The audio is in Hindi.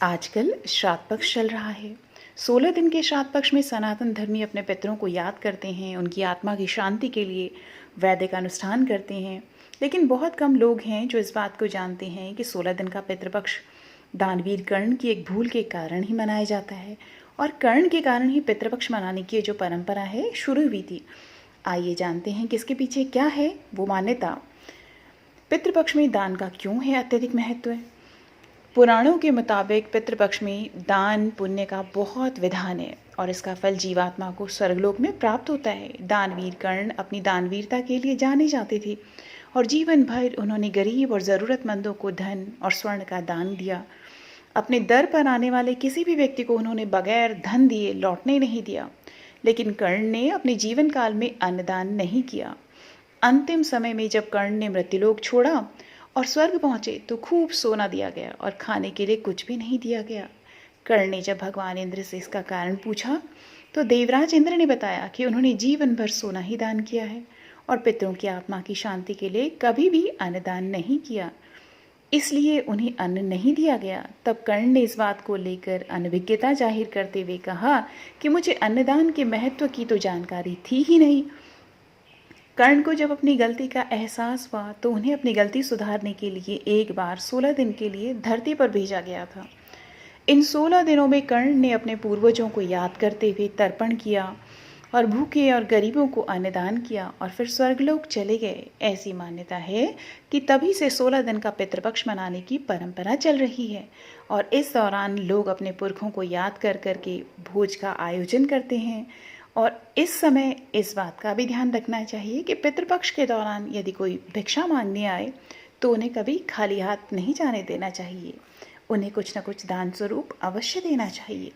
आजकल श्राद्ध पक्ष चल रहा है। 16 दिन के श्राद्ध पक्ष में सनातन धर्मी अपने पितरों को याद करते हैं, उनकी आत्मा की शांति के लिए वैदिक अनुष्ठान करते हैं। लेकिन बहुत कम लोग हैं जो इस बात को जानते हैं कि 16 दिन का पितृपक्ष दानवीर कर्ण की एक भूल के कारण ही मनाया जाता है और कर्ण के कारण ही पितृपक्ष मनाने की जो परंपरा है शुरू हुई थी। आइए जानते हैं कि इसके पीछे क्या है वो मान्यता। पितृपक्ष में दान का क्यों है अत्यधिक महत्व है। पुराणों के मुताबिक पितृपक्ष में दान पुण्य का बहुत विधान है और इसका फल जीवात्मा को स्वर्गलोक में प्राप्त होता है। दानवीर कर्ण अपनी दानवीरता के लिए जाने जाते थे और जीवन भर उन्होंने गरीब और ज़रूरतमंदों को धन और स्वर्ण का दान दिया। अपने दर पर आने वाले किसी भी व्यक्ति को उन्होंने बगैर धन दिए लौटने नहीं दिया। लेकिन कर्ण ने अपने जीवन काल में अन्नदान नहीं किया। अंतिम समय में जब कर्ण ने मृत्युलोक छोड़ा और स्वर्ग पहुंचे तो खूब सोना दिया गया और खाने के लिए कुछ भी नहीं दिया गया। कर्ण ने जब भगवान इंद्र से इसका कारण पूछा तो देवराज इंद्र ने बताया कि उन्होंने जीवन भर सोना ही दान किया है और पितरों की आत्मा की शांति के लिए कभी भी अन्नदान नहीं किया, इसलिए उन्हें अन्न नहीं दिया गया। तब कर्ण ने इस बात को लेकर अनभिज्ञता जाहिर करते हुए कहा कि मुझे अन्नदान के महत्व की तो जानकारी थी ही नहीं। कर्ण को जब अपनी गलती का एहसास हुआ तो उन्हें अपनी गलती सुधारने के लिए एक बार 16 दिन के लिए धरती पर भेजा गया था। इन 16 दिनों में कर्ण ने अपने पूर्वजों को याद करते हुए तर्पण किया और भूखे और गरीबों को अन्नदान किया और फिर स्वर्गलोक चले गए। ऐसी मान्यता है कि तभी से 16 दिन का पितृपक्ष मनाने की परंपरा चल रही है और इस दौरान लोग अपने पुरखों को याद कर करके भोज का आयोजन करते हैं। और इस समय इस बात का भी ध्यान रखना चाहिए कि पितृपक्ष के दौरान यदि कोई भिक्षा मांगने आए तो उन्हें कभी खाली हाथ नहीं जाने देना चाहिए। उन्हें कुछ न कुछ दान स्वरूप अवश्य देना चाहिए।